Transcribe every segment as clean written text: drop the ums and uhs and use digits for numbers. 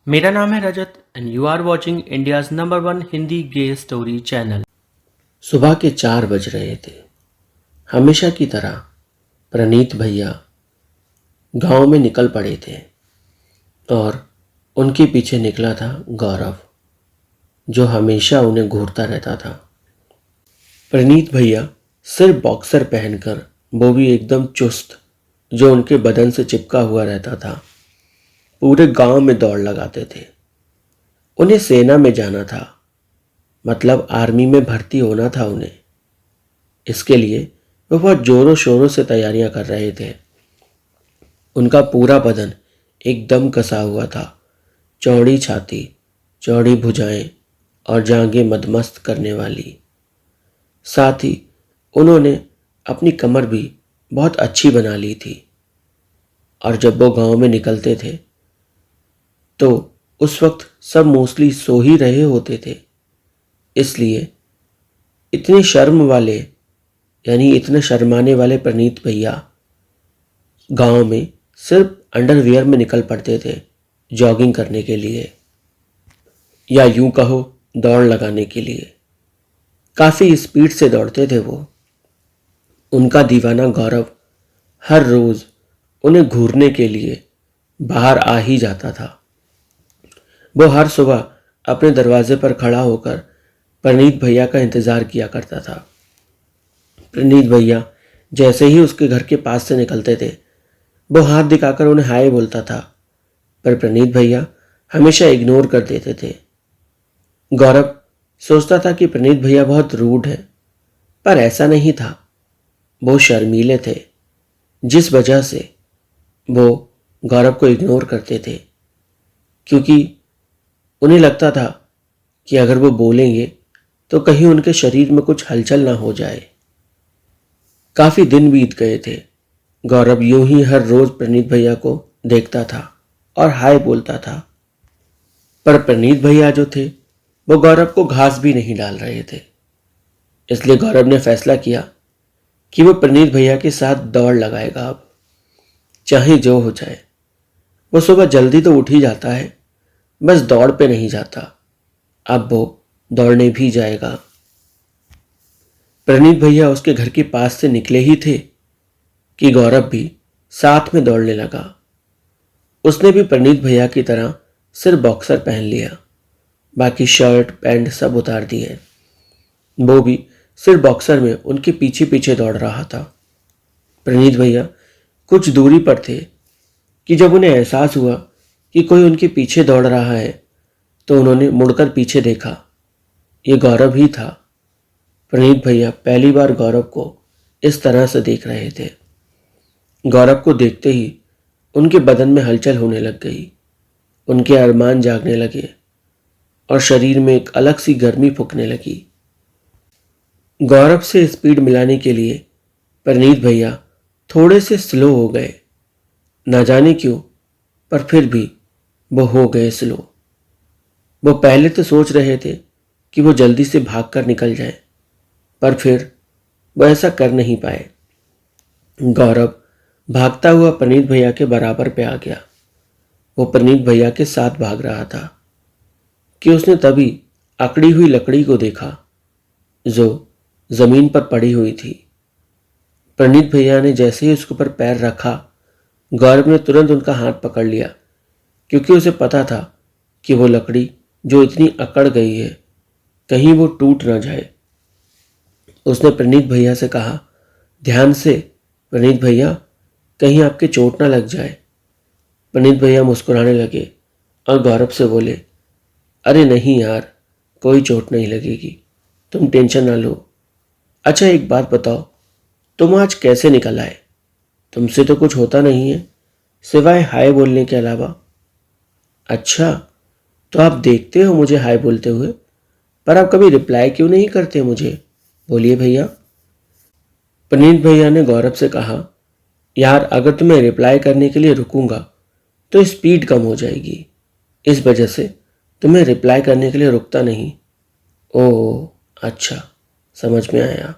मेरा नाम है Rajat and you are watching India's number 1 Hindi gay story channel. सुबह के 4 बज रहे थे। हमेशा की तरह प्रनीत भैया गांव में निकल पड़े थे और उनके पीछे निकला था गौरव, जो हमेशा उन्हें घूरता रहता था। प्रनीत भैया सिर्फ बॉक्सर पहनकर, वो भी एकदम चुस्त, जो उनके बदन से चिपका हुआ रहता था, पूरे गांव में दौड़ लगाते थे। उन्हें सेना में जाना था, मतलब आर्मी में भर्ती होना था उन्हें। इसके लिए वे बहुत जोरों शोरों से तैयारियां कर रहे थे। उनका पूरा बदन एकदम कसा हुआ था, चौड़ी छाती, चौड़ी भुजाएं और जांघें मदमस्त करने वाली। साथ ही उन्होंने अपनी कमर भी बहुत अच्छी बना ली थी। और जब वो गांव में निकलते थे तो उस वक्त सब मोस्टली सो ही रहे होते थे। इसलिए इतने शर्म वाले, यानी इतने शर्माने वाले प्रनीत भैया गांव में सिर्फ अंडरवियर में निकल पड़ते थे जॉगिंग करने के लिए, या यूं कहो दौड़ लगाने के लिए। काफ़ी स्पीड से दौड़ते थे वो। उनका दीवाना गौरव हर रोज़ उन्हें घूरने के लिए बाहर आ ही जाता था। वो हर सुबह अपने दरवाजे पर खड़ा होकर प्रनीत भैया का इंतज़ार किया करता था। प्रनीत भैया जैसे ही उसके घर के पास से निकलते थे, वो हाथ दिखाकर उन्हें हाय बोलता था, पर प्रनीत भैया हमेशा इग्नोर कर देते थे। गौरव सोचता था कि प्रनीत भैया बहुत रूड है, पर ऐसा नहीं था। वो शर्मीले थे, जिस वजह से वो गौरव को इग्नोर करते थे, क्योंकि उन्हें लगता था कि अगर वो बोलेंगे तो कहीं उनके शरीर में कुछ हलचल ना हो जाए। काफ़ी दिन बीत गए थे। गौरव यूं ही हर रोज प्रनीत भैया को देखता था और हाय बोलता था, पर प्रनीत भैया जो थे वो गौरव को घास भी नहीं डाल रहे थे। इसलिए गौरव ने फैसला किया कि वो प्रनीत भैया के साथ दौड़ लगाएगा। अब चाहे जो हो जाए। वो सुबह जल्दी तो उठ ही जाता है, बस दौड़ पे नहीं जाता। अब वो दौड़ने भी जाएगा। प्रनीत भैया उसके घर के पास से निकले ही थे कि गौरव भी साथ में दौड़ने लगा। उसने भी प्रनीत भैया की तरह सिर्फ बॉक्सर पहन लिया, बाकी शर्ट पैंट सब उतार दिए। वो भी सिर्फ बॉक्सर में उनके पीछे पीछे दौड़ रहा था। प्रनीत भैया कुछ दूरी पर थे कि जब उन्हें एहसास हुआ कि कोई उनके पीछे दौड़ रहा है, तो उन्होंने मुड़कर पीछे देखा। ये गौरव ही था। प्रनीत भैया पहली बार गौरव को इस तरह से देख रहे थे। गौरव को देखते ही उनके बदन में हलचल होने लग गई। उनके अरमान जागने लगे और शरीर में एक अलग सी गर्मी फूंकने लगी। गौरव से स्पीड मिलाने के लिए प्रनीत भैया थोड़े से स्लो हो गए। ना जाने क्यों, पर फिर भी वो हो गए स्लो। वो पहले तो सोच रहे थे कि वो जल्दी से भागकर निकल जाए, पर फिर वो ऐसा कर नहीं पाए। गौरव भागता हुआ प्रनीत भैया के बराबर पे आ गया। वो प्रनीत भैया के साथ भाग रहा था कि उसने तभी अकड़ी हुई लकड़ी को देखा, जो जमीन पर पड़ी हुई थी। प्रनीत भैया ने जैसे ही उसके ऊपर पैर रखा, गौरव ने तुरंत उनका हाथ पकड़ लिया, क्योंकि उसे पता था कि वो लकड़ी जो इतनी अकड़ गई है, कहीं वो टूट ना जाए। उसने प्रनीत भैया से कहा, ध्यान से प्रनीत भैया, कहीं आपके चोट ना लग जाए। प्रनीत भैया मुस्कुराने लगे और गौरव से बोले, अरे नहीं यार, कोई चोट नहीं लगेगी, तुम टेंशन ना लो। अच्छा एक बात बताओ, तुम आज कैसे निकल आए? तुमसे तो कुछ होता नहीं है सिवाय हाय बोलने के अलावा। अच्छा, तो आप देखते हो मुझे हाय बोलते हुए, पर आप कभी रिप्लाई क्यों नहीं करते मुझे? बोलिए भैया। प्रनीत भैया ने गौरव से कहा, यार अगर तुम्हें रिप्लाई करने के लिए रुकूंगा तो स्पीड कम हो जाएगी, इस वजह से तुम्हें रिप्लाई करने के लिए रुकता नहीं। ओह अच्छा, समझ में आया।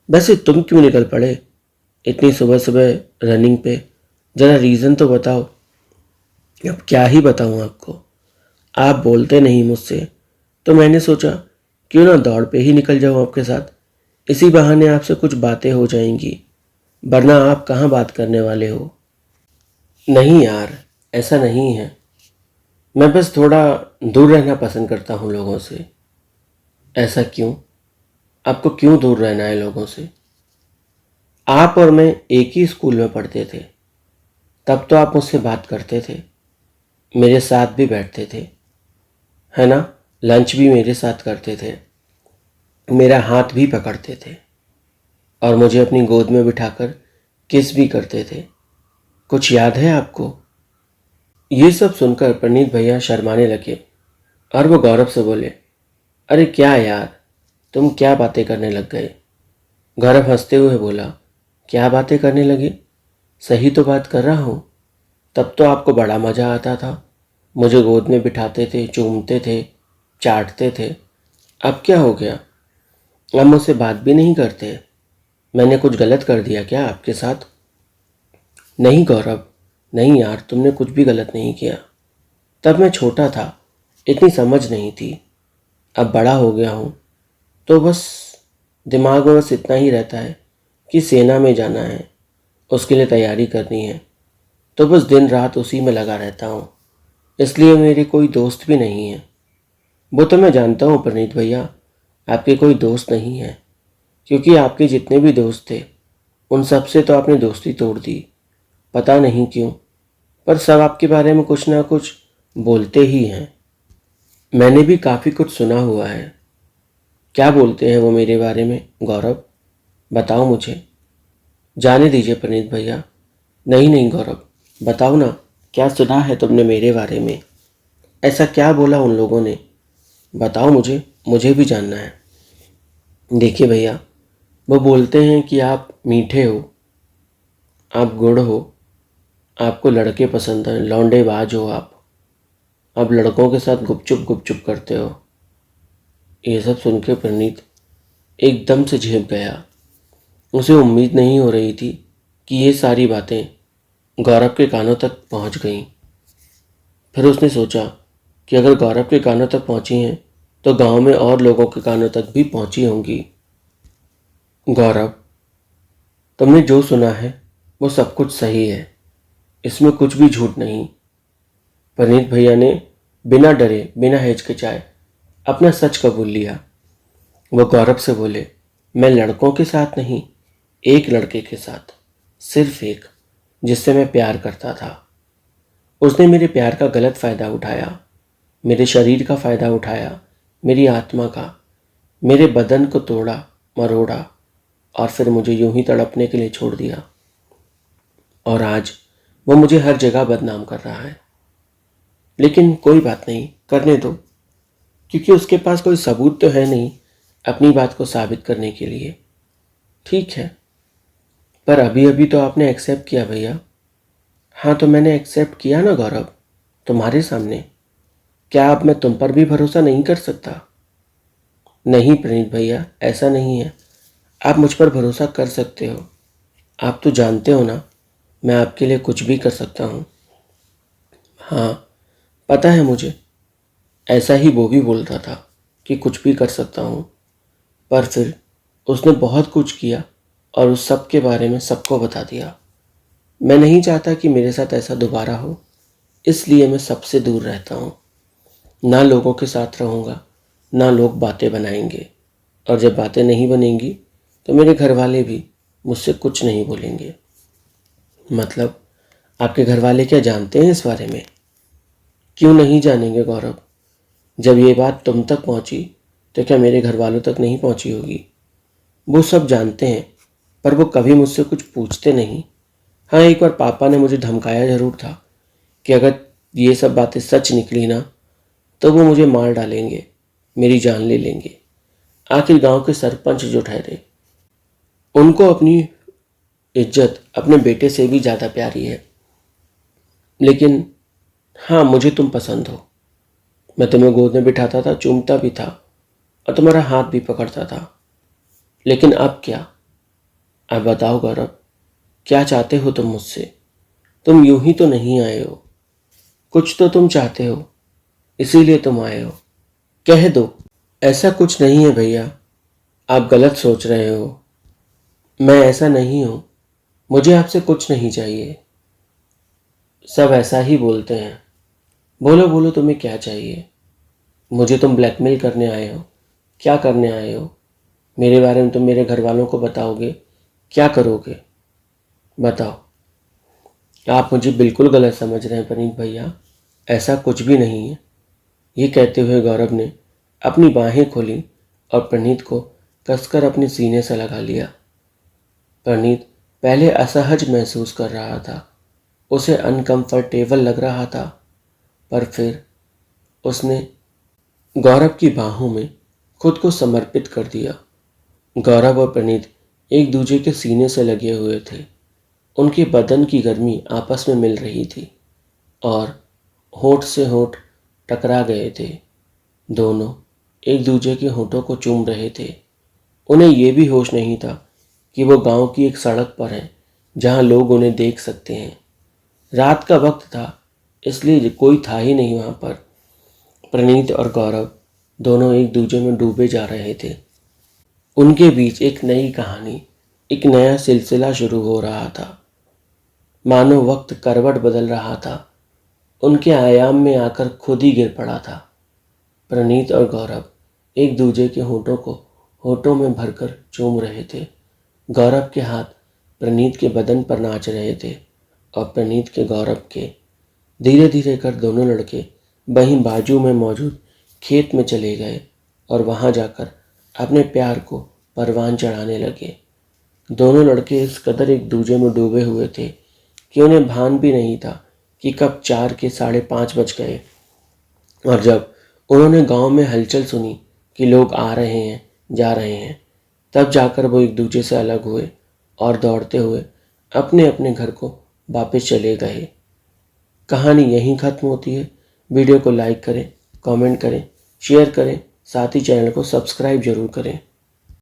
वैसे तुम क्यों निकल पड़े इतनी सुबह सुबह रनिंग पे? ज़रा रीज़न तो बताओ। अब क्या ही बताऊं आपको, आप बोलते नहीं मुझसे, तो मैंने सोचा क्यों ना दौड़ पे ही निकल जाऊं आपके साथ। इसी बहाने आपसे कुछ बातें हो जाएंगी, वरना आप कहाँ बात करने वाले हो। नहीं यार, ऐसा नहीं है। मैं बस थोड़ा दूर रहना पसंद करता हूँ लोगों से। ऐसा क्यों? आपको क्यों दूर रहना है लोगों से? आप और मैं एक ही स्कूल में पढ़ते थे। तब तो आप मुझसे बात करते थे, मेरे साथ भी बैठते थे, है ना? लंच भी मेरे साथ करते थे, मेरा हाथ भी पकड़ते थे और मुझे अपनी गोद में बिठाकर किस भी करते थे। कुछ याद है आपको? ये सब सुनकर प्रनीत भैया शर्माने लगे और वो गौरव से बोले, अरे क्या यार, तुम क्या बातें करने लग गए? गौरव हंसते हुए बोला, क्या बातें करने लगे? सही तो बात कर रहा हूँ। तब तो आपको बड़ा मज़ा आता था, मुझे गोद में बिठाते थे, चूमते थे, चाटते थे। अब क्या हो गया? अब मुझसे बात भी नहीं करते? मैंने कुछ गलत कर दिया क्या आपके साथ? नहीं गौरव, नहीं यार, तुमने कुछ भी गलत नहीं किया। तब मैं छोटा था, इतनी समझ नहीं थी। अब बड़ा हो गया हूँ, तो बस दिमाग में बस इतना ही रहता है कि सेना में जाना है, उसके लिए तैयारी करनी है, तो बस दिन रात उसी में लगा रहता हूँ। इसलिए मेरे कोई दोस्त भी नहीं है। वो तो मैं जानता हूँ प्रनीत भैया, आपके कोई दोस्त नहीं है, क्योंकि आपके जितने भी दोस्त थे उन सब से तो आपने दोस्ती तोड़ दी। पता नहीं क्यों, पर सब आपके बारे में कुछ ना कुछ बोलते ही हैं। मैंने भी काफ़ी कुछ सुना हुआ है। क्या बोलते हैं वो मेरे बारे में गौरव? बताओ मुझे। जाने दीजिए प्रनीत भैया। नहीं नहीं गौरव, बताओ ना, क्या सुना है तुमने मेरे बारे में? ऐसा क्या बोला उन लोगों ने? बताओ मुझे, मुझे भी जानना है। देखिए भैया, वो बोलते हैं कि आप मीठे हो, आप गुड़ हो, आपको लड़के पसंद हैं, लौंडेबाज हो आप लड़कों के साथ गुपचुप गुपचुप करते हो। ये सब सुन के प्रनीत एकदम से झेप गया। उसे उम्मीद नहीं हो रही थी कि ये सारी बातें गौरव के कानों तक पहुंच गईं। फिर उसने सोचा कि अगर गौरव के कानों तक पहुंची हैं तो गांव में और लोगों के कानों तक भी पहुंची होंगी। गौरव, तुमने जो सुना है वो सब कुछ सही है, इसमें कुछ भी झूठ नहीं। प्रनीत भैया ने बिना डरे बिना हिचकिचाए अपना सच कबूल लिया। वो गौरव से बोले, मैं लड़कों के साथ नहीं, एक लड़के के साथ, सिर्फ एक, जिससे मैं प्यार करता था। उसने मेरे प्यार का गलत फ़ायदा उठाया, मेरे शरीर का फ़ायदा उठाया, मेरी आत्मा का, मेरे बदन को तोड़ा मरोड़ा और फिर मुझे यूं ही तड़पने के लिए छोड़ दिया। और आज वो मुझे हर जगह बदनाम कर रहा है। लेकिन कोई बात नहीं, करने दो, क्योंकि उसके पास कोई सबूत तो है नहीं अपनी बात को साबित करने के लिए। ठीक है, पर अभी अभी तो आपने एक्सेप्ट किया भैया। हाँ, तो मैंने एक्सेप्ट किया ना गौरव, तुम्हारे सामने। क्या अब मैं तुम पर भी भरोसा नहीं कर सकता? नहीं प्रणीत भैया, ऐसा नहीं है। आप मुझ पर भरोसा कर सकते हो। आप तो जानते हो ना, मैं आपके लिए कुछ भी कर सकता हूँ। हाँ, पता है मुझे। ऐसा ही वो भी बोल रहा था कि कुछ भी कर सकता हूँ, पर फिर उसने बहुत कुछ किया और उस सब के बारे में सबको बता दिया। मैं नहीं चाहता कि मेरे साथ ऐसा दोबारा हो, इसलिए मैं सबसे दूर रहता हूँ। ना लोगों के साथ रहूँगा, ना लोग बातें बनाएंगे, और जब बातें नहीं बनेंगी तो मेरे घर वाले भी मुझसे कुछ नहीं बोलेंगे। मतलब आपके घर वाले क्या जानते हैं इस बारे में? क्यों नहीं जानेंगे गौरव? जब ये बात तुम तक पहुंची तो क्या मेरे घर वालों तक नहीं पहुंची होगी? वो सब जानते हैं, पर वो कभी मुझसे कुछ पूछते नहीं। हाँ, एक बार पापा ने मुझे धमकाया ज़रूर था कि अगर ये सब बातें सच निकली ना तो वो मुझे मार डालेंगे, मेरी जान ले लेंगे। आखिर गांव के सरपंच जो ठहरे, उनको अपनी इज्जत अपने बेटे से भी ज़्यादा प्यारी है। लेकिन हाँ, मुझे तुम पसंद हो। मैं तुम्हें गोद में बिठाता था, चूमता भी था और तुम्हारा हाथ भी पकड़ता था। लेकिन अब क्या? अब बताओ गौरव, क्या चाहते हो तुम मुझसे? तुम यूं ही तो नहीं आए हो, कुछ तो तुम चाहते हो। इसीलिए तुम आए हो। कह दो। ऐसा कुछ नहीं है भैया, आप गलत सोच रहे हो। मैं ऐसा नहीं हूं। मुझे आपसे कुछ नहीं चाहिए। सब ऐसा ही बोलते हैं। बोलो बोलो, तुम्हें क्या चाहिए? मुझे तुम ब्लैकमेल करने आए हो? क्या करने आए हो? मेरे बारे में तुम मेरे घर वालों को बताओगे? क्या करोगे? बताओ। आप मुझे बिल्कुल गलत समझ रहे हैं प्रनीत भैया, ऐसा कुछ भी नहीं है। ये कहते हुए गौरव ने अपनी बाहें खोली और प्रनीत को कसकर अपने सीने से लगा लिया। प्रनीत पहले असहज महसूस कर रहा था, उसे अनकंफर्टेबल लग रहा था, पर फिर उसने गौरव की बाहों में खुद को समर्पित कर दिया। गौरव और प्रनीत एक दूसरे के सीने से लगे हुए थे। उनके बदन की गर्मी आपस में मिल रही थी और होठ से होठ टकरा गए थे। दोनों एक दूसरे के होठों को चूम रहे थे। उन्हें यह भी होश नहीं था कि वो गांव की एक सड़क पर हैं जहां लोग उन्हें देख सकते हैं। रात का वक्त था, इसलिए कोई था ही नहीं वहां पर। प्रनीत और गौरव दोनों एक दूसरे में डूबे जा रहे थे। उनके बीच एक नई कहानी, एक नया सिलसिला शुरू हो रहा था। मानो वक्त करवट बदल रहा था, उनके आयाम में आकर खुद ही गिर पड़ा था। प्रनीत और गौरव एक दूसरे के होठों को होठों में भरकर चूम रहे थे। गौरव के हाथ प्रनीत के बदन पर नाच रहे थे और प्रनीत के गौरव के। धीरे धीरे कर दोनों लड़के वहीं बाजू में मौजूद खेत में चले गए और वहां जाकर अपने प्यार को परवान चढ़ाने लगे। दोनों लड़के इस कदर एक दूसरे में डूबे हुए थे कि उन्हें भान भी नहीं था कि कब 4 के 5:30 बज गए। और जब उन्होंने गांव में हलचल सुनी कि लोग आ रहे हैं, जा रहे हैं, तब जाकर वो एक दूसरे से अलग हुए और दौड़ते हुए अपने अपने घर को वापस चले गए। कहानी यहीं ख़त्म होती है। वीडियो को लाइक करें, कमेंट करें, शेयर करें, साथ ही चैनल को सब्सक्राइब जरूर करें।